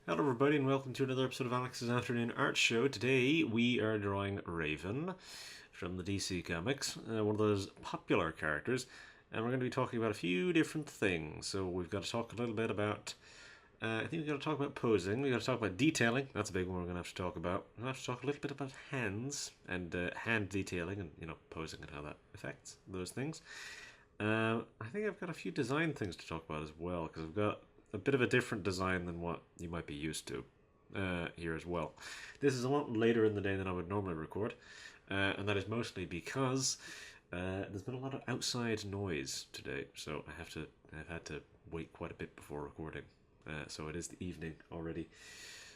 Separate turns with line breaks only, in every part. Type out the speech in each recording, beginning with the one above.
Hello everybody and welcome to another episode of Alex's Afternoon Art Show. Today we are drawing Raven from the DC Comics, one of those popular characters, and we're going to be talking about a few different things. So we've got to talk a little bit about, I think we've got to talk about posing, we've got to talk about detailing, that's a big one we're going to have to talk about. We'll have to talk a little bit about hands and hand detailing and, posing and how that affects those things. I think I've got a few design things to talk about as well, because I've got a bit of a different design than what you might be used to here as well. This is a lot later in the day than I would normally record, and that is mostly because there's been a lot of outside noise today, so I've had to wait quite a bit before recording. So it is the evening already.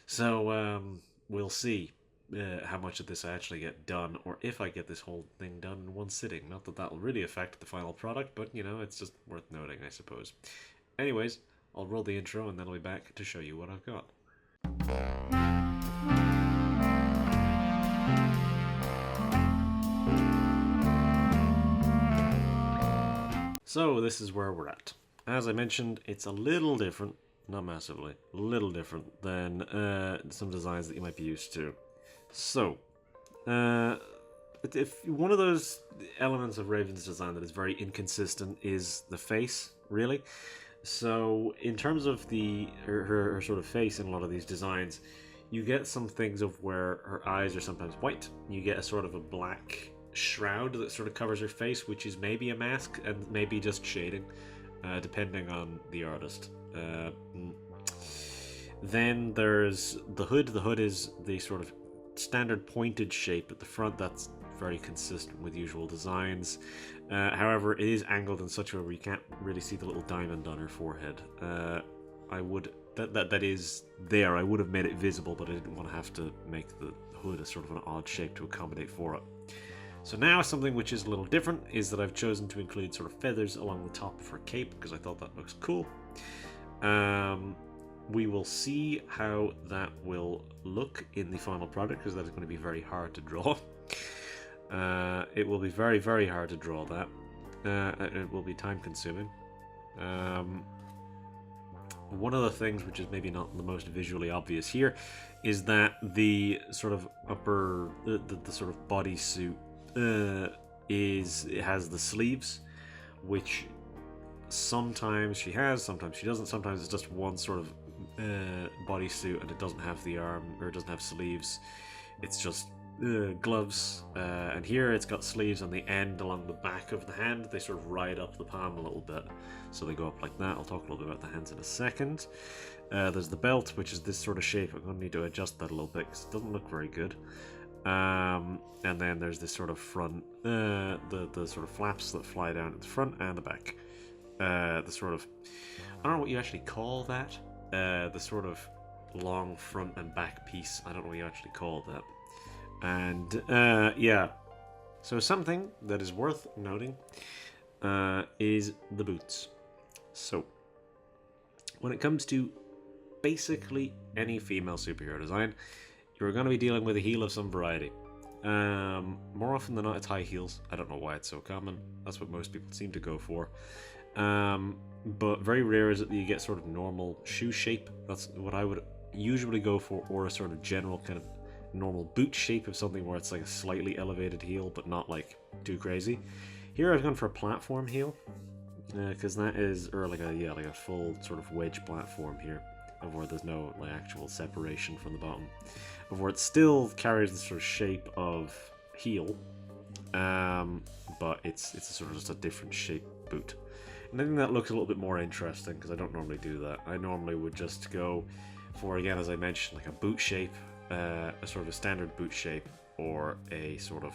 So we'll see how much of this I actually get done, or if I get this whole thing done in one sitting. Not that that'll really affect the final product, but it's just worth noting, I suppose. Anyways, I'll roll the intro and then I'll be back to show you what I've got. So this is where we're at. As I mentioned, it's a little different, not massively, a little different than some designs that you might be used to. So, if one of those elements of Raven's design that is very inconsistent is the face, really. So, in terms of her sort of face in a lot of these designs, you get some things of where her eyes are sometimes white. You get a sort of a black shroud that sort of covers her face, which is maybe a mask and maybe just shading, depending on the artist. Then there's the hood. The hood is the sort of standard pointed shape at the front. That's very consistent with usual designs. However, it is angled in such a way where you can't really see the little diamond on her forehead. That is there. I would have made it visible, but I didn't want to have to make the hood a sort of an odd shape to accommodate for it. So now something which is a little different is that I've chosen to include sort of feathers along the top of her cape because I thought that looks cool. We will see how that will look in the final product, because that is going to be very hard to draw. It will be very, very hard to draw that. It will be time consuming. One of the things which is maybe not the most visually obvious here is that the sort of upper, the sort of bodysuit it has the sleeves, which sometimes she has, sometimes she doesn't. Sometimes it's just one sort of bodysuit and it doesn't have the arm, or it doesn't have sleeves. It's just gloves, and here it's got sleeves on the end along the back of the hand. They sort of ride up the palm a little bit, so they go up like that. I'll talk a little bit about the hands in a second. There's the belt, which is this sort of shape. I'm going to need to adjust that a little bit because it doesn't look very good. And then there's this sort of front, the sort of flaps that fly down at the front and the back. The sort of, I don't know what you actually call that. The sort of long front and back piece. I don't know what you actually call that. And yeah, so something that is worth noting is the boots. So when it comes to basically any female superhero design, you're going to be dealing with a heel of some variety. More often than not, it's high heels. I don't know why it's so common. That's what most people seem to go for. But very rare is it that you get sort of normal shoe shape. That's what I would usually go for, or a sort of general kind of normal boot shape of something where it's like a slightly elevated heel, but not like too crazy. Here I've gone for a platform heel, because that is, or like a full sort of wedge platform here, of where there's no like actual separation from the bottom, of where it still carries the sort of shape of heel, but it's a sort of just a different shape boot. And I think that looks a little bit more interesting because I don't normally do that. I normally would just go for, again, as I mentioned, like a boot shape, a sort of a standard boot shape, or a sort of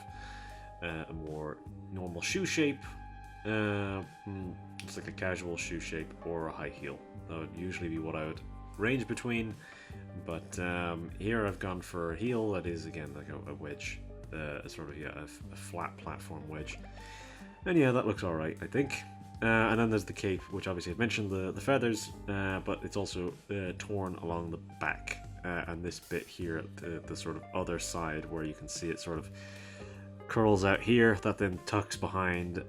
a more normal shoe shape, just like a casual shoe shape, or a high heel. That would usually be what I would range between, but here I've gone for a heel that is, again, like a wedge, a sort of a flat platform wedge, and yeah, that looks alright, I think. And then there's the cape, which obviously I've mentioned the feathers, but it's also torn along the back, and this bit here at the sort of other side where you can see it sort of curls out here, that then tucks behind.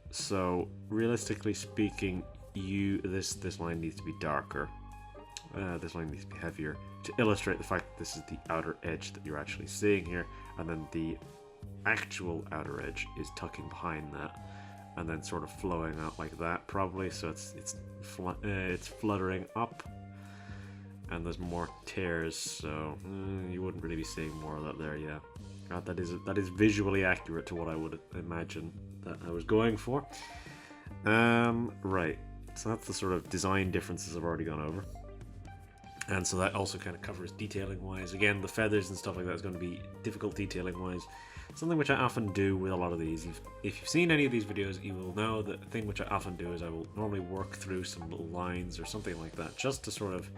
So realistically speaking, this line needs to be darker. This line needs to be heavier to illustrate the fact that this is the outer edge that you're actually seeing here, and then the actual outer edge is tucking behind that, and then sort of flowing out like that, probably. So it's fluttering up, and there's more tears. So you wouldn't really be seeing more of that there. Yeah, God, that is visually accurate to what I would imagine that I was going for. Right. So that's the sort of design differences I've already gone over. And so that also kind of covers detailing wise. Again, the feathers and stuff like that is going to be difficult detailing wise. Something which I often do with a lot of these. If you've seen any of these videos, you will know that the thing which I often do is I will normally work through some little lines or something like that, just to sort of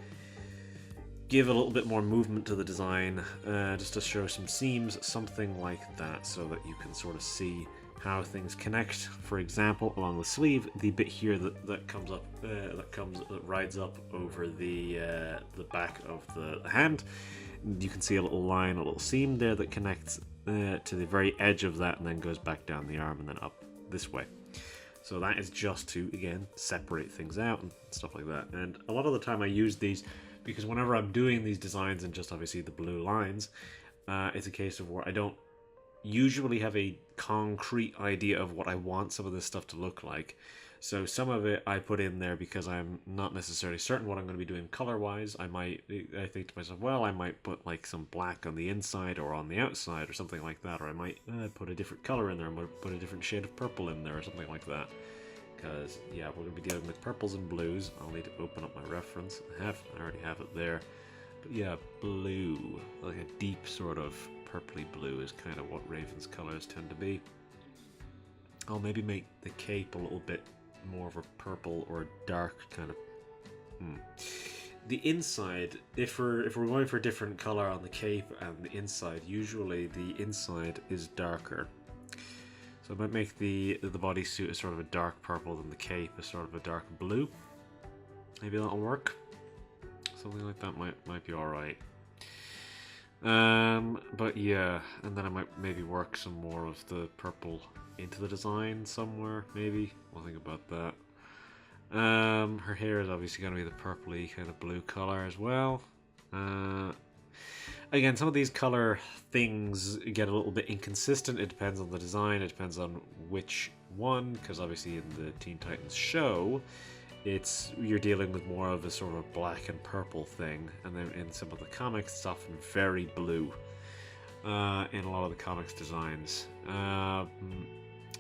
give a little bit more movement to the design, just to show some seams, something like that, so that you can sort of see how things connect. For example, along the sleeve, the bit here that comes up, that rides up over the back of the hand, you can see a little line, a little seam there that connects to the very edge of that, and then goes back down the arm and then up this way. So that is just to, again, separate things out and stuff like that. And a lot of the time I use these because whenever I'm doing these designs and just obviously the blue lines, it's a case of where I don't usually have a concrete idea of what I want some of this stuff to look like. So some of it I put in there because I'm not necessarily certain what I'm going to be doing color-wise. I think to myself, well, I might put like some black on the inside or on the outside or something like that, or I might put a different color in there, I might put a different shade of purple in there or something like that. Because, yeah, we're going to be dealing with purples and blues. I'll need to open up my reference. I already have it there. But yeah, blue, like a deep sort of purpley blue is kind of what Raven's colors tend to be. I'll maybe make the cape a little bit more of a purple or dark kind of. The inside, if we're going for a different color on the cape and the inside, usually the inside is darker. So I might make the bodysuit a sort of a dark purple, and the cape is sort of a dark blue. Maybe that'll work. Something like that might be all right. But yeah, and then I might maybe work some more of the purple into the design somewhere. Maybe we'll think about that. Her hair is obviously going to be the purpley kind of blue color as well. Again, some of these color things get a little bit inconsistent. It depends on the design. It depends on which one, because obviously in the Teen Titans show, you're dealing with more of a sort of black and purple thing, and then in some of the comics, it's often very blue in a lot of the comics designs.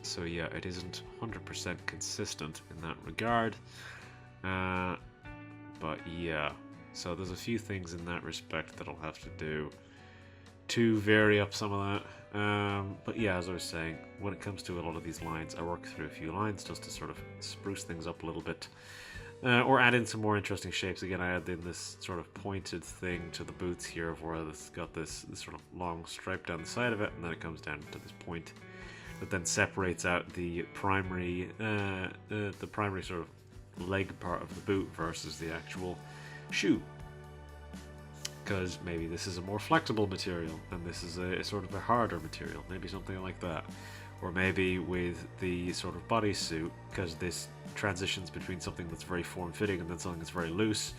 So yeah, it isn't 100% consistent in that regard. But yeah. So there's a few things in that respect that I'll have to do to vary up some of that. But yeah, as I was saying, when it comes to a lot of these lines, I work through a few lines just to sort of spruce things up a little bit. Or add in some more interesting shapes. Again, I add in this sort of pointed thing to the boots here, where it's got this sort of long stripe down the side of it, and then it comes down to this point that then separates out the primary sort of leg part of the boot versus the actual shoe, because maybe this is a more flexible material and this is a sort of a harder material, maybe something like that. Or maybe with the sort of bodysuit, because this transitions between something that's very form-fitting and then something that's very loose,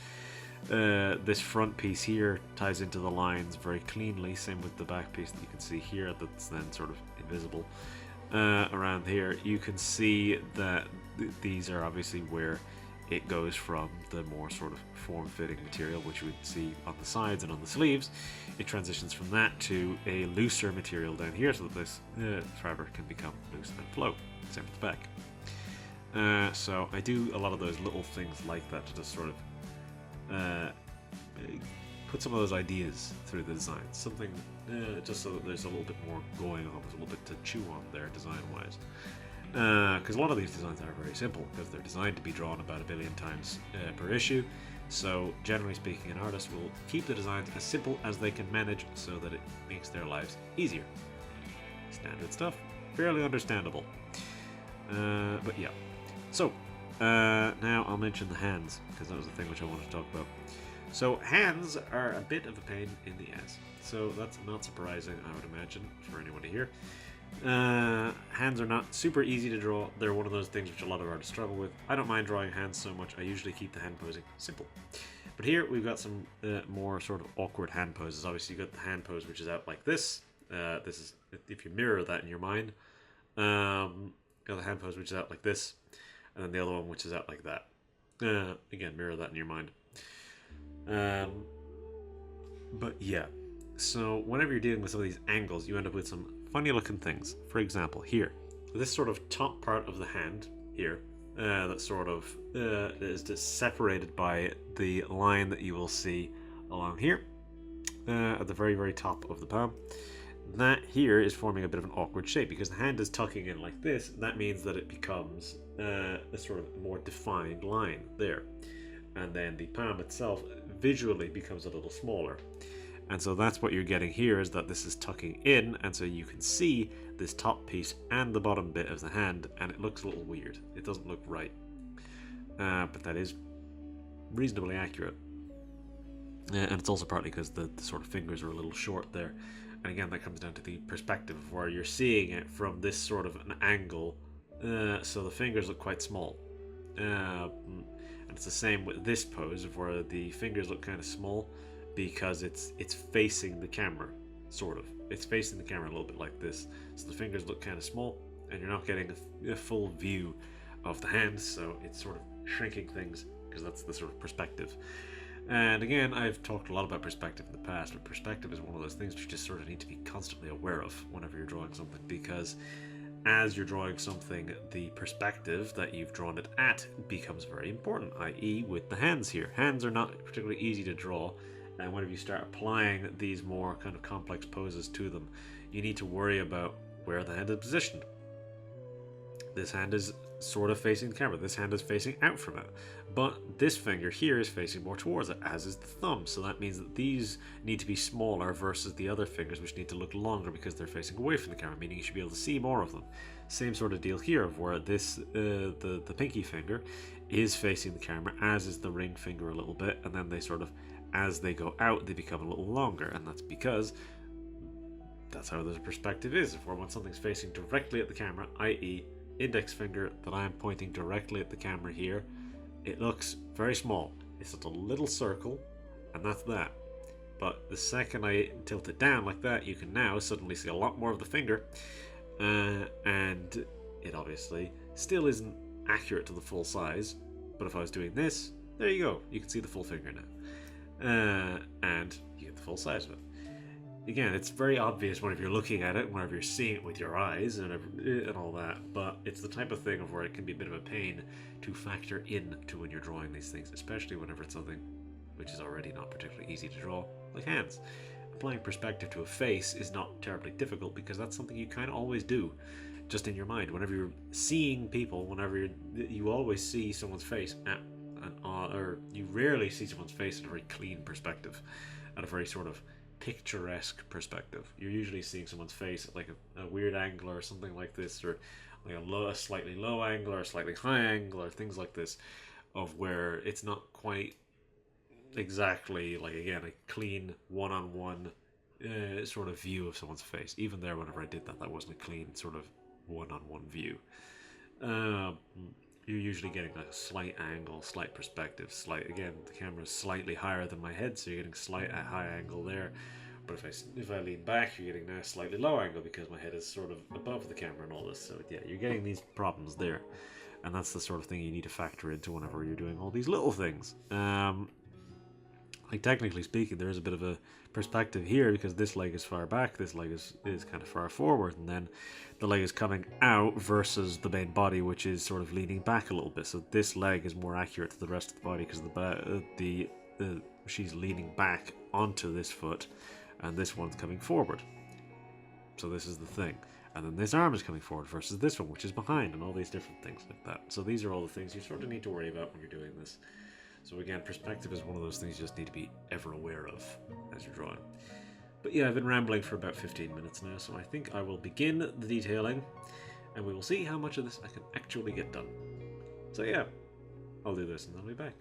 this front piece here ties into the lines very cleanly, same with the back piece that you can see here that's then sort of invisible. Around here you can see that these are obviously where it goes from the more sort of form-fitting material, which you would see on the sides and on the sleeves. It transitions from that to a looser material down here, so that this fabric can become loose and flow. Same with the back. So I do a lot of those little things like that to just sort of put some of those ideas through the design. Something just so that there's a little bit more going on, there's a little bit to chew on there design-wise. Because a lot of these designs are very simple, because they're designed to be drawn about 1 billion times per issue. So generally speaking, an artist will keep the designs as simple as they can manage so that it makes their lives easier. Standard stuff, fairly understandable. But yeah. So now I'll mention the hands, because that was the thing which I wanted to talk about. So hands are a bit of a pain in the ass. So that's not surprising, I would imagine, for anyone to hear. Hands are not super easy to draw. They're one of those things which a lot of artists struggle with. I don't mind drawing hands so much. I usually keep the hand posing simple. But here we've got some more sort of awkward hand poses. Obviously, you've got the hand pose which is out like this. This is if you mirror that in your mind. Got the hand pose which is out like this, and then the other one which is out like that. Again, mirror that in your mind. But yeah, so whenever you're dealing with some of these angles, you end up with some funny looking things. For example, here, this sort of top part of the hand here, that sort of is just separated by the line that you will see along here at the very, very top of the palm. That here is forming a bit of an awkward shape because the hand is tucking in like this. That means that it becomes a sort of more defined line there. And then the palm itself visually becomes a little smaller. And so that's what you're getting here, is that this is tucking in, and so you can see this top piece and the bottom bit of the hand, and it looks a little weird. It doesn't look right. But that is reasonably accurate. And it's also partly because the sort of fingers are a little short there. And again, that comes down to the perspective of where you're seeing it from this sort of an angle. So the fingers look quite small. And it's the same with this pose, of where the fingers look kind of small because it's facing the camera, sort of. It's facing the camera a little bit like this. So the fingers look kind of small, and you're not getting a full view of the hands, so it's sort of shrinking things because that's the sort of perspective. And again, I've talked a lot about perspective in the past, but perspective is one of those things you just sort of need to be constantly aware of whenever you're drawing something, because as you're drawing something, the perspective that you've drawn it at becomes very important, i.e. with the hands here. Hands are not particularly easy to draw, and whenever you start applying these more kind of complex poses to them, you need to worry about where the hand is positioned. This hand is sort of facing the camera, this hand is facing out from it, but this finger here is facing more towards it, as is the thumb. So that means that these need to be smaller versus the other fingers, which need to look longer because they're facing away from the camera, meaning you should be able to see more of them. Same sort of deal here, of where this the pinky finger is facing the camera, as is the ring finger a little bit, and then they sort of, as they go out, they become a little longer, and that's because that's how the perspective is. If when something's facing directly at the camera, i.e. index finger that I'm pointing directly at the camera here, it looks very small. It's just a little circle, and that's that. But the second I tilt it down like that, you can now suddenly see a lot more of the finger, and it obviously still isn't accurate to the full size, but if I was doing this, there you go, you can see the full finger now, and you get the full size of it. Again, it's very obvious whenever you're looking at it, whenever you're seeing it with your eyes and all that, but it's the type of thing of where it can be a bit of a pain to factor in to when you're drawing these things, especially whenever it's something which is already not particularly easy to draw, like hands. Applying perspective to a face is not terribly difficult because that's something you kind of always do, just in your mind. Whenever you're seeing people, whenever you always see someone's face or you rarely see someone's face in a very clean perspective, at a very sort of picturesque perspective. You're usually seeing someone's face at like a weird angle or something like this, or like a slightly low angle or a slightly high angle or things like this, of where it's not quite exactly like, again, a clean one-on-one sort of view of someone's face. Even there, whenever I did that, that wasn't a clean sort of one-on-one view. You're usually getting a slight angle, slight perspective, again, the camera's slightly higher than my head, so you're getting slight high angle there. But if I lean back, you're getting now a slightly low angle because my head is sort of above the camera and all this. So yeah, you're getting these problems there, and that's the sort of thing you need to factor into whenever you're doing all these little things. Like, technically speaking, there is a bit of a perspective here because this leg is far back, this leg is kind of far forward, and then the leg is coming out versus the main body, which is sort of leaning back a little bit. So this leg is more accurate to the rest of the body because she's leaning back onto this foot, and this one's coming forward. So this is the thing. And then this arm is coming forward versus this one, which is behind, and all these different things like that. So these are all the things you sort of need to worry about when you're doing this. So again, perspective is one of those things you just need to be ever aware of as you're drawing. But yeah, I've been rambling for about 15 minutes now, so I think I will begin the detailing, and we will see how much of this I can actually get done. So yeah, I'll do this and then I'll be back.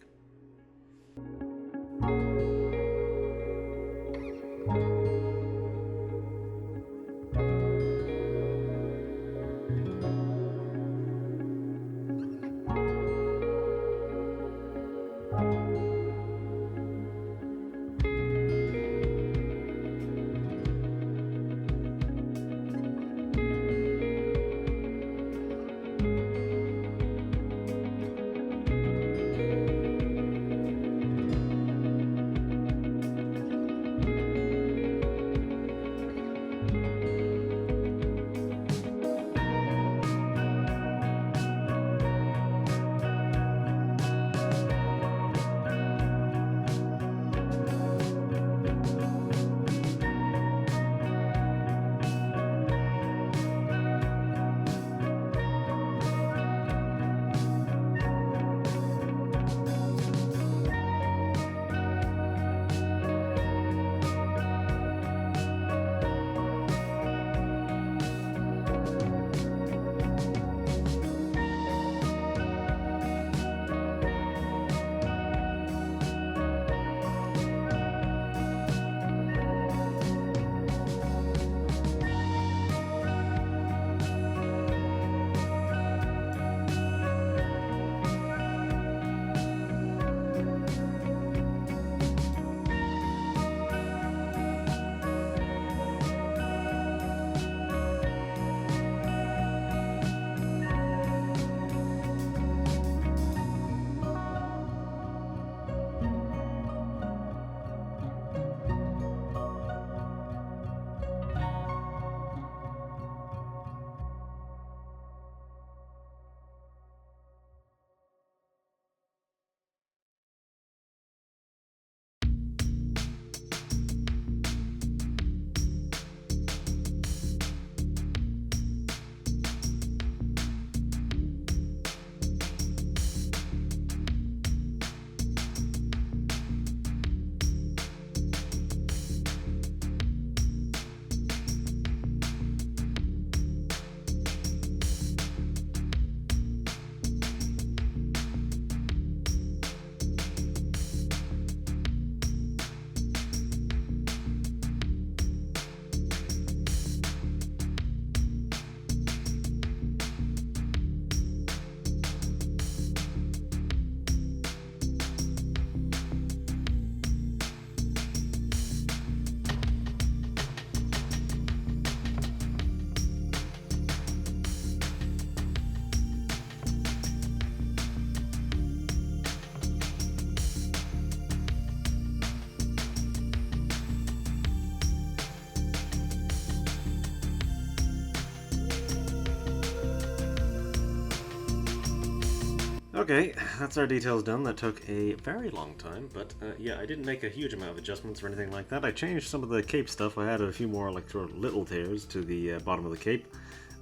Okay, that's our details done. That took a very long time, but yeah, I didn't make a huge amount of adjustments or anything like that. I changed some of the cape stuff. I added a few more like sort of little tears to the bottom of the cape.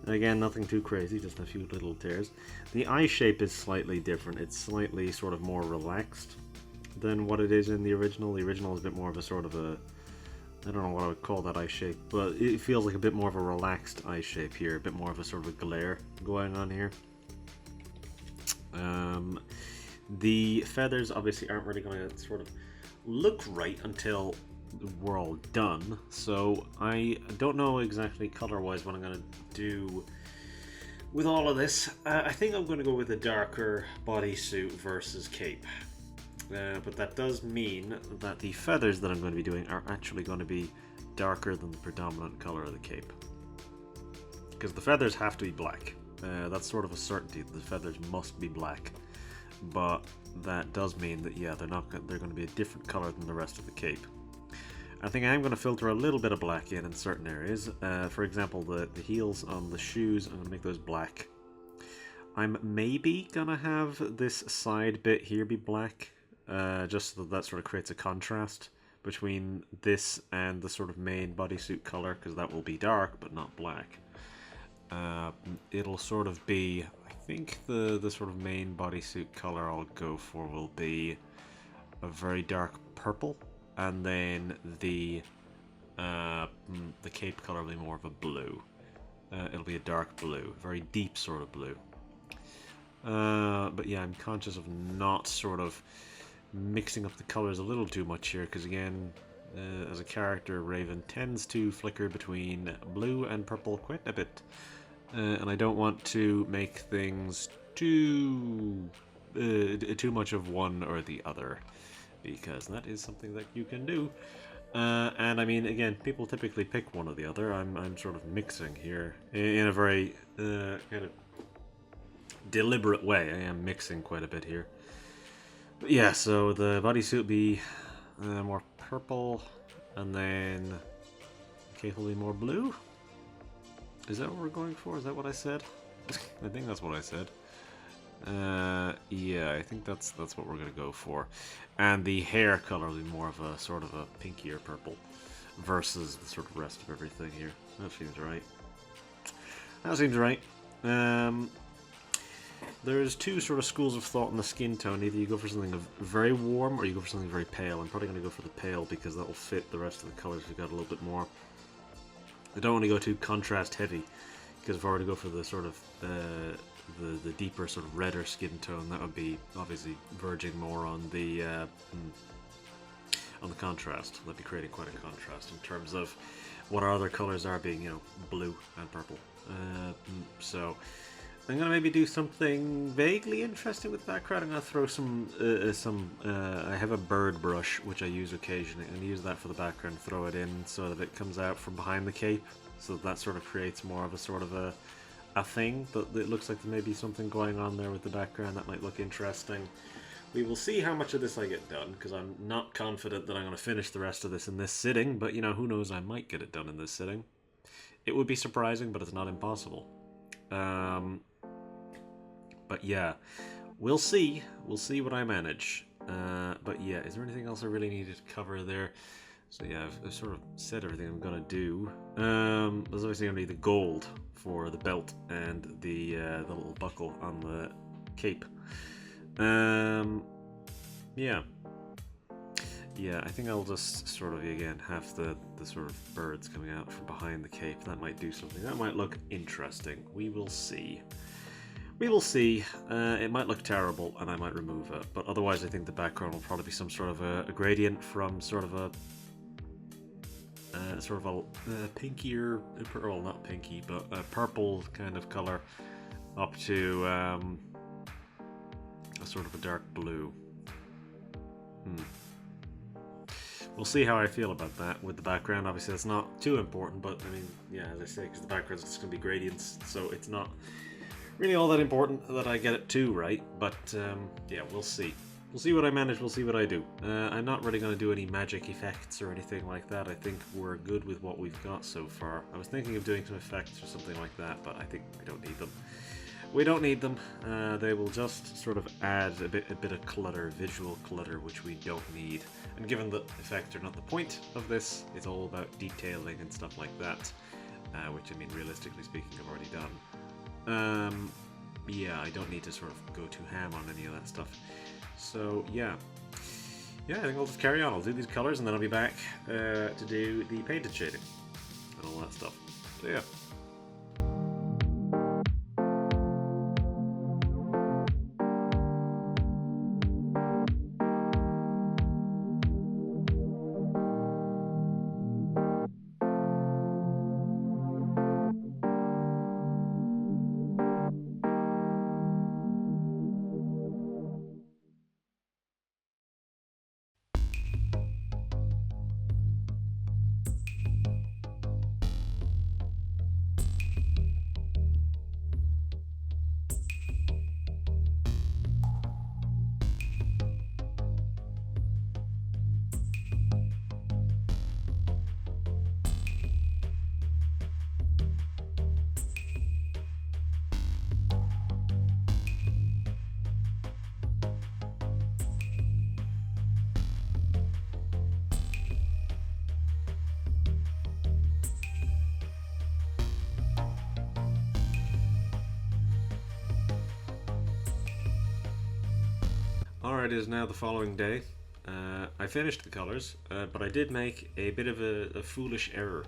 Again, nothing too crazy, just a few little tears. The eye shape is slightly different. It's slightly sort of more relaxed than what it is in the original. The original is a bit more of a sort of a, I don't know what I would call that eye shape, but it feels like a bit more of a relaxed eye shape here, a bit more of a sort of a glare going on here. The feathers obviously aren't really going to sort of look right until we're all done, so I don't know exactly color-wise what I'm going to do with all of this. I think I'm going to go with a darker bodysuit versus cape, but that does mean that the feathers that I'm going to be doing are actually going to be darker than the predominant color of the cape, because the feathers have to be black. That's sort of a certainty. The feathers must be black, but that does mean that yeah, they're going to be a different color than the rest of the cape. I think I am going to filter a little bit of black in certain areas. For example, the heels on the shoes, I'm going to make those black. I'm maybe going to have this side bit here be black, just so that sort of creates a contrast between this and the sort of main bodysuit color, because that will be dark but not black. It'll sort of be, I think the sort of main bodysuit color I'll go for will be a very dark purple, and then the cape color will be more of a blue. It'll be a dark blue, very deep sort of blue. But yeah, I'm conscious of not sort of mixing up the colors a little too much here, because again, as a character, Raven tends to flicker between blue and purple quite a bit. And I don't want to make things too much of one or the other, because that is something that you can do. And I mean, again, people typically pick one or the other. I'm sort of mixing here in a very kind of deliberate way. I am mixing quite a bit here. But yeah, so the bodysuit will be more purple, and then the cape will be more blue. Is that what we're going for? Is that what I said? I think that's what I said. Yeah, I think that's what we're gonna go for. And the hair color will be more of a sort of a pinkier purple versus the sort of rest of everything here. That seems right. That seems right. There's two sort of schools of thought in the skin tone. Either you go for something very warm or you go for something very pale. I'm probably gonna go for the pale because that will fit the rest of the colors we got a little bit more. I don't want to go too contrast heavy, because if I were to go for the sort of the deeper sort of redder skin tone, that would be obviously verging more on the contrast. That'd be creating quite a contrast in terms of what our other colors are, being, you know, blue and purple. So I'm gonna maybe do something vaguely interesting with the background. I'm gonna throw some. I have a bird brush which I use occasionally, and use that for the background. Throw it in so that it comes out from behind the cape, so that sort of creates more of a sort of a thing. But it looks like there may be something going on there with the background that might look interesting. We will see how much of this I get done, because I'm not confident that I'm going to finish the rest of this in this sitting. But you know, who knows? I might get it done in this sitting. It would be surprising, but it's not impossible. But yeah, we'll see. We'll see what I manage. But yeah, is there anything else I really needed to cover there? So yeah, I've sort of said everything I'm gonna do. There's obviously gonna be the gold for the belt and the little buckle on the cape. Yeah. Yeah, I think I'll just sort of, again, have the sort of birds coming out from behind the cape. That might do something. That might look interesting. We will see. We will see. It might look terrible, and I might remove it. But otherwise, I think the background will probably be some sort of a gradient from sort of a pinkier, well, not pinky, but a purple kind of color, up to a sort of a dark blue. We'll see how I feel about that with the background. Obviously, that's not too important, but I mean, yeah, as I say, because the background's just going to be gradients, so it's not really all that important that I get it too right. But yeah, we'll see. We'll see what I manage, we'll see what I do. I'm not really going to do any magic effects or anything like that. I think we're good with what we've got so far. I was thinking of doing some effects or something like that, but I think we don't need them. We don't need them. They will just sort of add a bit of clutter, visual clutter, which we don't need. And given that effects are not the point of this, it's all about detailing and stuff like that, which, I mean, realistically speaking, I've already done. Yeah, I don't need to sort of go too ham on any of that stuff. So, yeah. Yeah, I think I'll just carry on. I'll do these colors, and then I'll be back to do the painted shading and all that stuff. So, yeah. Alright, it is now the following day. I finished the colours, but I did make a bit of a foolish error.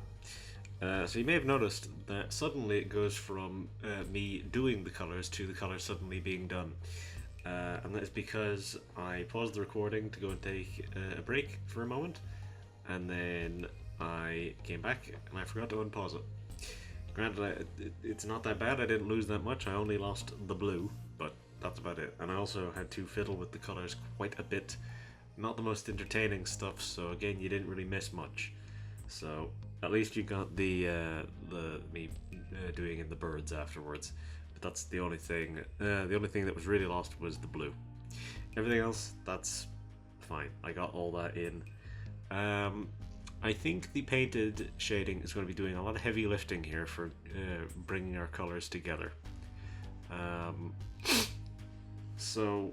So you may have noticed that suddenly it goes from me doing the colours to the colours suddenly being done. And that is because I paused the recording to go and take a break for a moment, and then I came back and I forgot to unpause it. Granted, it's not that bad, I didn't lose that much, I only lost the blue, but that's about it. And I also had to fiddle with the colours quite a bit. Not the most entertaining stuff, so again, you didn't really miss much. So at least you got the me doing in the birds afterwards. But that's the only thing. The only thing that was really lost was the blue. Everything else, that's fine. I got all that in. I think the painted shading is going to be doing a lot of heavy lifting here for bringing our colours together. So,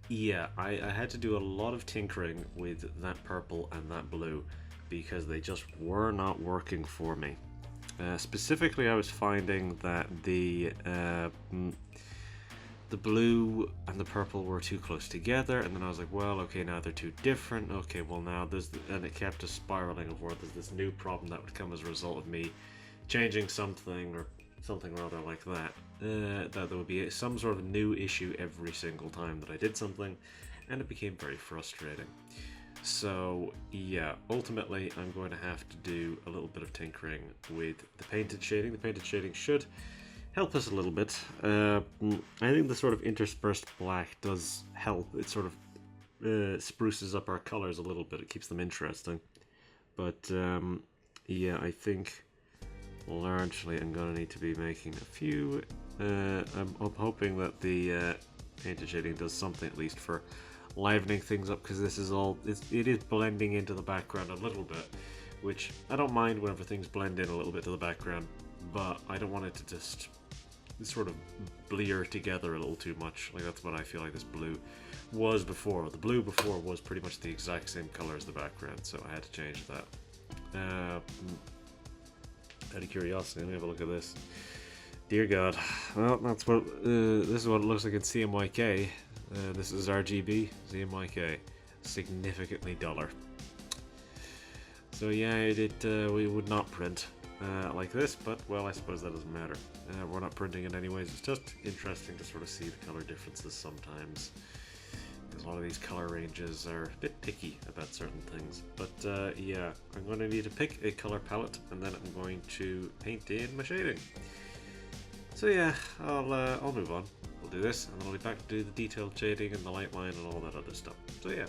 yeah, I had to do a lot of tinkering with that purple and that blue because they just were not working for me. Specifically, I was finding that the blue and the purple were too close together, and then I was like, well, okay, now they're too different. Okay, well, now and it kept us spiraling of where there's this new problem that would come as a result of me changing something or something rather like that. That there would be some sort of new issue every single time that I did something, and it became very frustrating. So yeah, ultimately I'm going to have to do a little bit of tinkering with the painted shading. The painted shading should help us a little bit. I think the sort of interspersed black does help. It sort of spruces up our colors a little bit. It keeps them interesting. But yeah, I think largely I'm going to need to be making a few. I'm hoping that the painted shading does something at least for livening things up, because this is all, it is blending into the background a little bit, which I don't mind whenever things blend in a little bit to the background, but I don't want it to just sort of blear together a little too much. Like, that's what I feel like this blue was before. The blue before was pretty much the exact same color as the background, so I had to change that. Out of curiosity, let me have a look at this. Dear God. Well, that's what this is what it looks like in CMYK. This is RGB, CMYK, significantly duller. So yeah, we would not print like this, but well, I suppose that doesn't matter. We're not printing it anyways. It's just interesting to sort of see the color differences sometimes, because a lot of these color ranges are a bit picky about certain things. But yeah, I'm going to need to pick a color palette, and then I'm going to paint in my shading. So yeah, I'll move on. We'll do this, and then I'll be back to do the detailed shading and the light line and all that other stuff. So yeah.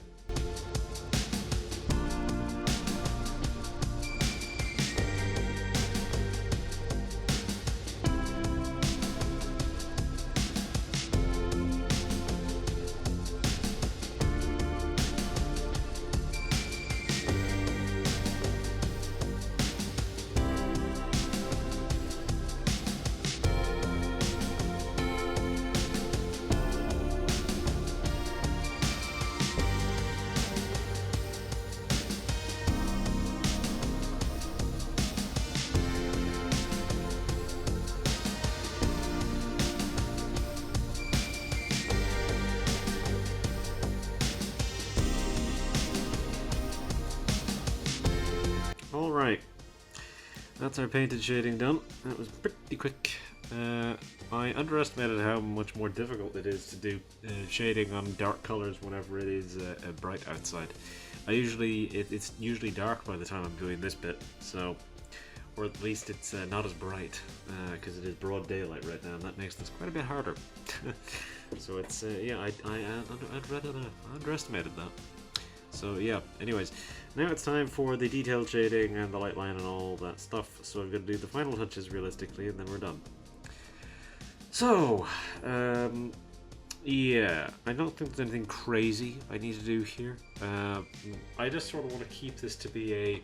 Alright, that's our painted shading done. That was pretty quick. I underestimated how much more difficult it is to do shading on dark colors whenever it is bright outside. It's usually dark by the time I'm doing this bit, so, or at least it's not as bright because it is broad daylight right now, and that makes this quite a bit harder. So it's yeah, I underestimated that. So yeah, anyways, now it's time for the detailed shading and the light line and all that stuff. So I'm going to do the final touches realistically, and then we're done. So, yeah, I don't think there's anything crazy I need to do here. I just sort of want to keep this to be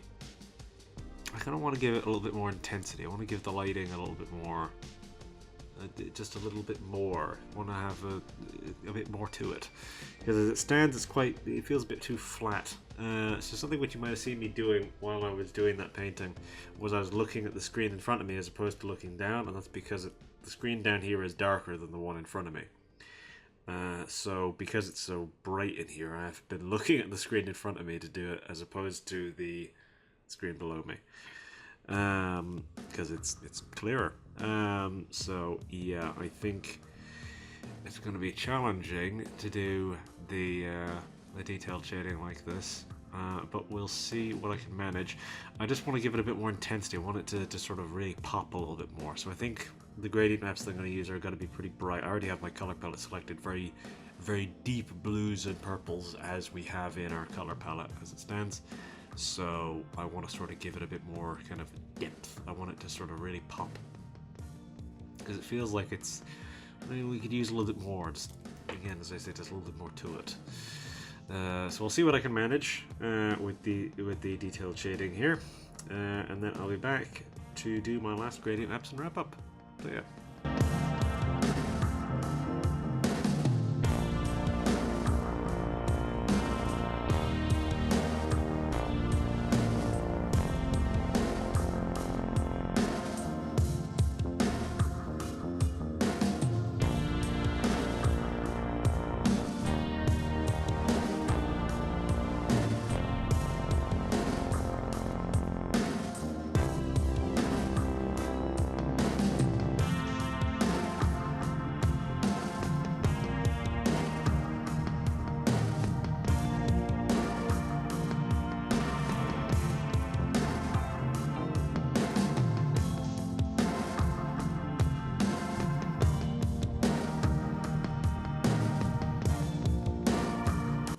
I kind of want to give it a little bit more intensity. I want to give the lighting a little bit more, just a little bit more. I want to have a bit more to it. Because as it stands, it feels a bit too flat. So something which you might have seen me doing while I was doing that painting was I was looking at the screen in front of me as opposed to looking down, and that's because the screen down here is darker than the one in front of me. So because it's so bright in here, I've been looking at the screen in front of me to do it as opposed to the screen below me. Because it's clearer. So yeah, I think it's going to be challenging to do the detailed shading like this. But we'll see what I can manage. I just want to give it a bit more intensity. I want it to sort of really pop a little bit more. So I think the gradient maps that I'm going to use are going to be pretty bright. I already have my color palette selected very, very deep blues and purples as we have in our color palette as it stands. So I want to sort of give it a bit more kind of depth. I want it to sort of really pop. Because it feels like we could use a little bit more. Just, again, as I say, just a little bit more to it. So we'll see what I can manage with the detailed shading here, and then I'll be back to do my last gradient maps and wrap up. So yeah.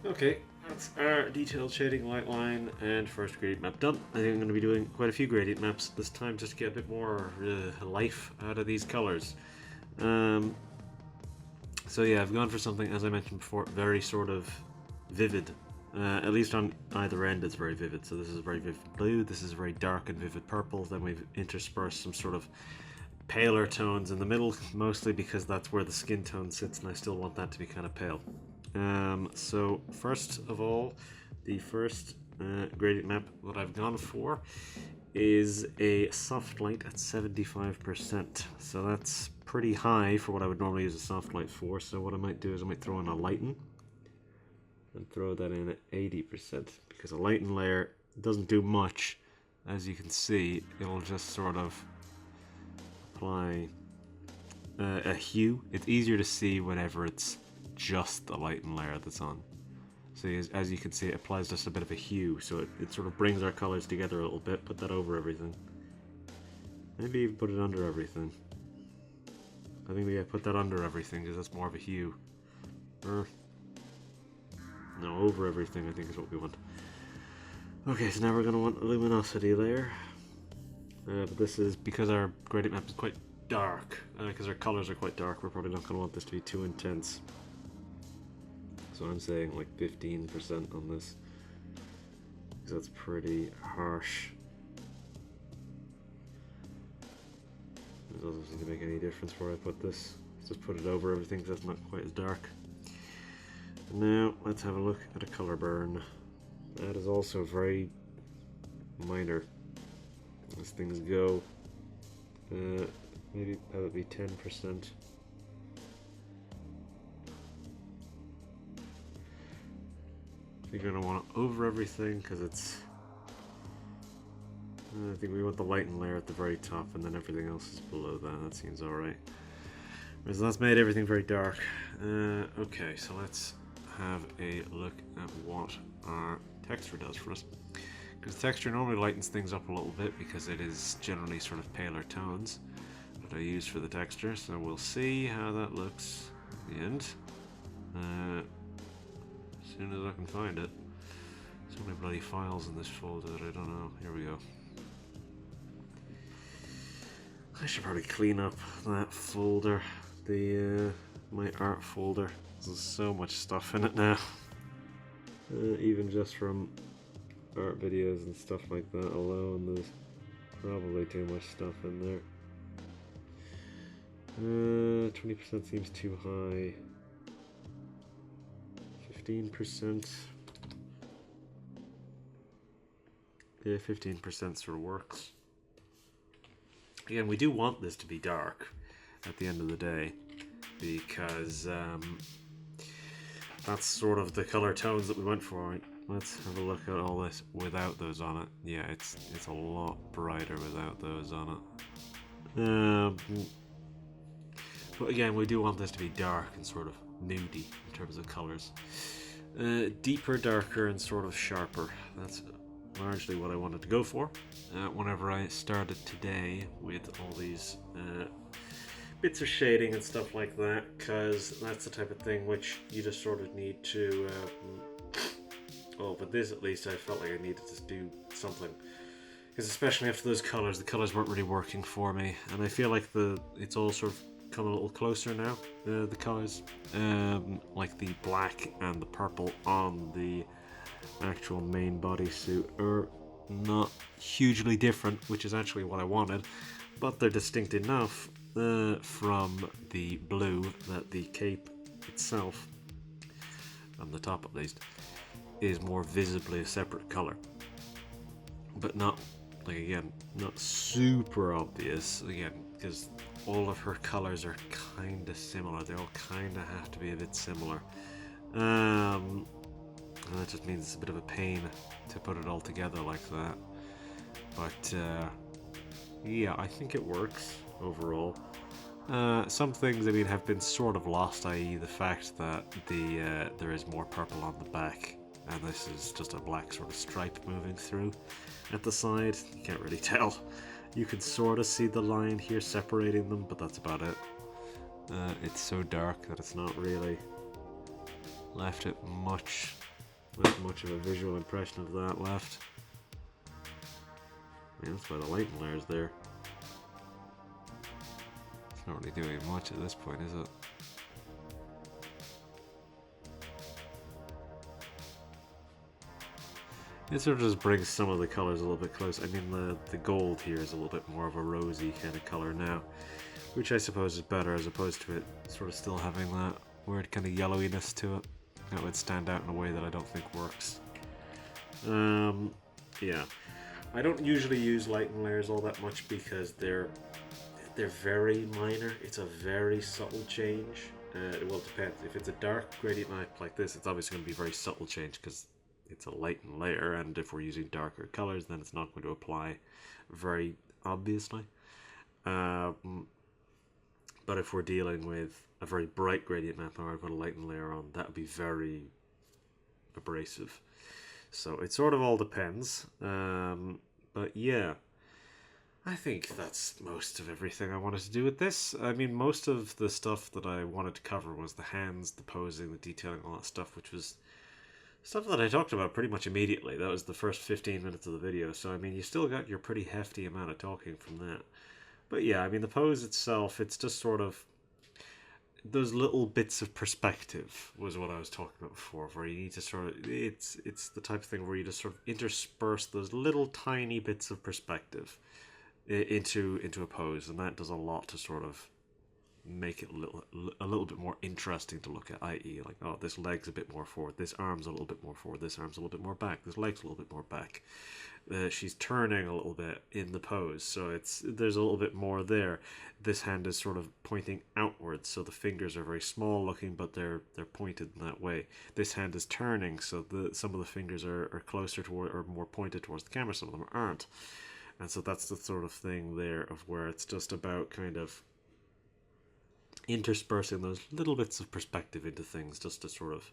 Okay, that's our detailed shading, light line, and first gradient map done. I think I'm going to be doing quite a few gradient maps this time just to get a bit more life out of these colors. So yeah, I've gone for something, as I mentioned before, very sort of vivid. At least on either end it's very vivid. So this is very vivid blue, this is very dark and vivid purple, then we've interspersed some sort of paler tones in the middle, mostly because that's where the skin tone sits and I still want that to be kind of pale. So first of all, the first gradient map that I've gone for is a soft light at 75%. So that's pretty high for what I would normally use a soft light for. So what I might do is I might throw in a lighten and throw that in at 80%, because a lighten layer doesn't do much. As you can see, it'll just sort of apply a hue. It's easier to see whenever it's just the lighten layer that's on. So as you can see, it applies just a bit of a hue, so it sort of brings our colors together a little bit. Put that over everything. Maybe even put it under everything. I think we put that under everything because that's more of a hue. No, over everything I think is what we want. Okay, so now we're going to want a luminosity layer. But this is because our gradient map is quite dark, because our colors are quite dark, we're probably not going to want this to be too intense. So I'm saying like 15% on this, because that's pretty harsh. It doesn't seem to make any difference where I put this. Just put it over everything because that's not quite as dark. Now let's have a look at a color burn. That is also very minor as things go. Maybe that would be 10%. You're going to want to over everything because it's I think we want the lighten layer at the very top, and then everything else is below that. That seems alright. Whereas that's made everything very dark. Okay, so let's have a look at what our texture does for us. Because texture normally lightens things up a little bit because it is generally sort of paler tones that I use for the texture. So we'll see how that looks at the end. As soon as I can find it. So many bloody files in this folder that I don't know. Here we go. I should probably clean up that folder, the my art folder. There's so much stuff in it now. Even just from art videos and stuff like that alone, there's probably too much stuff in there. 20% seems too high. 15%. Yeah, 15% sort of works. Again, we do want this to be dark at the end of the day, because that's sort of the color tones that we went for. Let's have a look at all this without those on it. Yeah, it's a lot brighter without those on it. But again, we do want this to be dark and sort of nudie in terms of colors. Deeper, darker, and sort of sharper. That's largely what I wanted to go for whenever I started today with all these bits of shading and stuff like that, because that's the type of thing which you just sort of need to but this at least I felt like I needed to do something, because especially after those colors, the colors weren't really working for me, and I feel like it's all sort of come a little closer now, the colors, like the black and the purple on the actual main bodysuit are not hugely different, which is actually what I wanted, but they're distinct enough from the blue that the cape itself, on the top at least, is more visibly a separate color, but not, like, again, not super obvious, again, because all of her colors are kind of similar. They all kind of have to be a bit similar. And that just means it's a bit of a pain to put it all together like that. But yeah, I think it works overall. Some things, I mean, have been sort of lost, i.e. the fact that there is more purple on the back, and this is just a black sort of stripe moving through at the side. You can't really tell. You can sort of see the line here separating them, but that's about it. It's so dark that it's not really left it much of a visual impression of that left. I mean, that's why the lighting layer's there. It's not really doing much at this point, is it? It sort of just brings some of the colours a little bit close. I mean, the gold here is a little bit more of a rosy kind of colour now, which I suppose is better, as opposed to it sort of still having that weird kind of yellowiness to it. That would stand out in a way that I don't think works. Yeah. I don't usually use lighten layers all that much because they're very minor. It's a very subtle change. Well, it depends. If it's a dark gradient map like this, it's obviously going to be a very subtle change because it's a lighten layer, and if we're using darker colors, then it's not going to apply very obviously. But if we're dealing with a very bright gradient map and I put a lighten layer on, that would be very abrasive. So it sort of all depends. But yeah, I think that's most of everything I wanted to do with this. I mean, most of the stuff that I wanted to cover was the hands, the posing, the detailing, all that stuff, which was stuff that I talked about pretty much immediately. That was the first 15 minutes of the video, so I mean, you still got your pretty hefty amount of talking from that. But yeah, I mean, the pose itself, it's just sort of those little bits of perspective was what I was talking about before, where you need to sort of, it's the type of thing where you just sort of intersperse those little tiny bits of perspective into a pose, and that does a lot to sort of make it a little bit more interesting to look at, i.e. like, oh, this leg's a bit more forward, this arm's a little bit more forward, this arm's a little bit more back, this leg's a little bit more back. She's turning a little bit in the pose, so there's a little bit more there. This hand is sort of pointing outwards, so the fingers are very small looking, but they're pointed in that way. This hand is turning, so some of the fingers are closer toward, or more pointed towards the camera, some of them aren't. And so that's the sort of thing there of where it's just about kind of interspersing those little bits of perspective into things just to sort of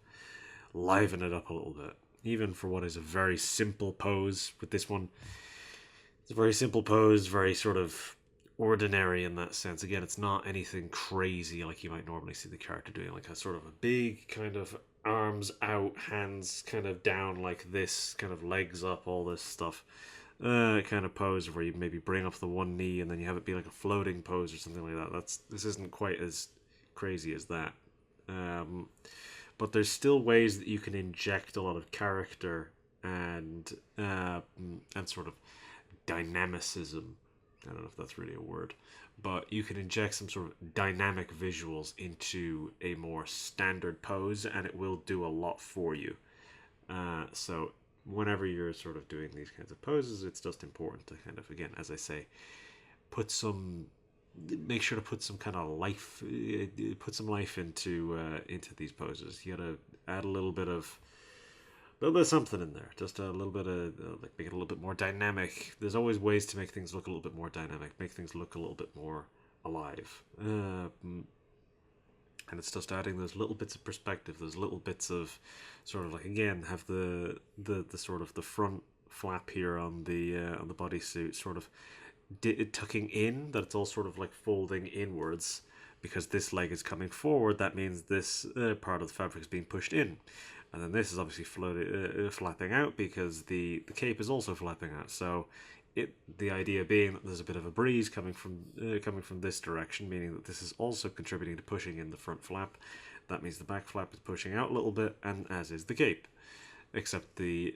liven it up a little bit. Even for what is a very simple pose with this one, it's a very simple pose, very sort of ordinary in that sense. Again, it's not anything crazy like you might normally see the character doing, like a sort of a big kind of arms out, hands kind of down like this, kind of legs up, all this stuff. Kind of pose where you maybe bring up the one knee and then you have it be like a floating pose or something like that. This isn't quite as crazy as that. But there's still ways that you can inject a lot of character and sort of dynamicism. I don't know if that's really a word, but you can inject some sort of dynamic visuals into a more standard pose, and it will do a lot for you. So whenever you're sort of doing these kinds of poses, it's just important to kind of, again, as I say, make sure to put some kind of life, into these poses. You gotta add a little bit of something in there, just a little bit of like make it a little bit more dynamic. There's always ways to make things look a little bit more dynamic, make things look a little bit more alive. And it's just adding those little bits of perspective, those little bits of sort of like, again, have the sort of the front flap here on the bodysuit sort of tucking in, that it's all sort of like folding inwards because this leg is coming forward. That means this part of the fabric is being pushed in, and then this is obviously flapping out because the cape is also flapping out. So the idea being that there's a bit of a breeze coming from this direction, meaning that this is also contributing to pushing in the front flap. That means the back flap is pushing out a little bit, and as is the cape. Except the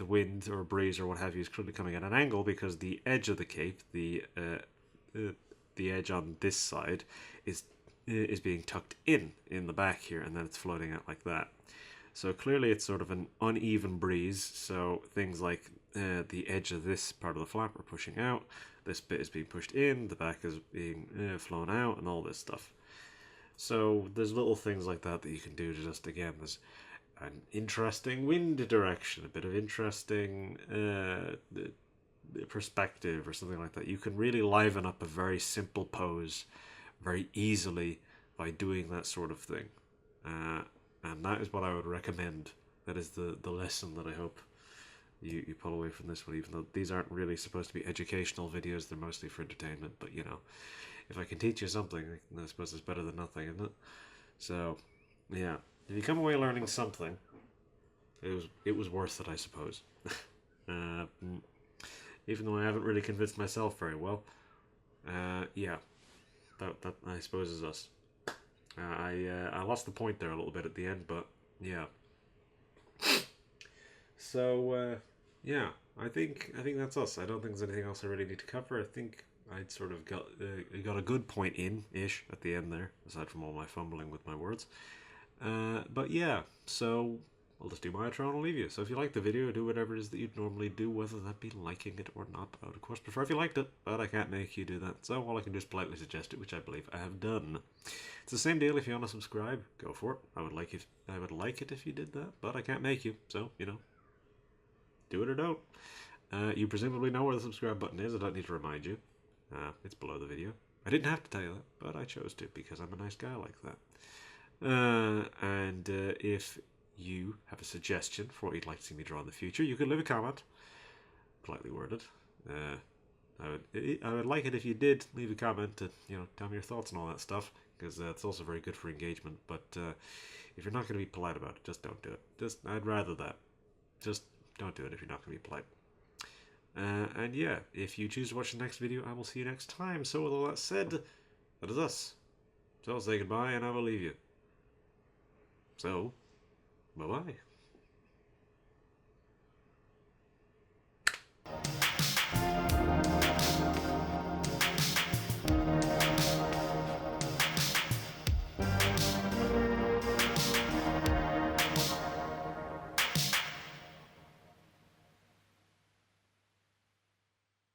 wind or breeze or what have you is clearly coming at an angle because the edge of the cape, the edge on this side, is being tucked in the back here, and then it's floating out like that. So clearly it's sort of an uneven breeze. So things like the edge of this part of the flap are pushing out, this bit is being pushed in, the back is being flown out, and all this stuff. So there's little things like that you can do to just, again, there's an interesting wind direction, a bit of interesting perspective or something like that. You can really liven up a very simple pose very easily by doing that sort of thing. And that is what I would recommend. That is the lesson that I hope you pull away from this one, even though these aren't really supposed to be educational videos, they're mostly for entertainment. But, you know, if I can teach you something, I suppose it's better than nothing, isn't it? So, yeah. If you come away learning something, it was worth it, I suppose. Even though I haven't really convinced myself very well. Yeah, that I suppose is us. I lost the point there a little bit at the end, but yeah. So yeah, I think that's us. I don't think there's anything else I really need to cover. I think I'd sort of got a good point in-ish at the end there, aside from all my fumbling with my words. But yeah, so I'll just do my outro and I'll leave you. So if you like the video, do whatever it is that you'd normally do, whether that be liking it or not. I would of course prefer if you liked it, but I can't make you do that. So all I can do is politely suggest it, which I believe I have done. It's the same deal if you want to subscribe, go for it. I would like it if you did that, but I can't make you. So, you know, do it or don't. You presumably know where the subscribe button is. I don't need to remind you. It's below the video. I didn't have to tell you that, but I chose to because I'm a nice guy like that. And if you have a suggestion for what you'd like to see me draw in the future, you could leave a comment, politely worded. I would like it if you did leave a comment to, you know, tell me your thoughts and all that stuff, because it's also very good for engagement. But if you're not going to be polite about it, just don't do it. I'd rather that. Just don't do it if you're not going to be polite. And yeah, if you choose to watch the next video, I will see you next time. So with all that said, that is us. So I'll say goodbye and I will leave you. So, bye-bye.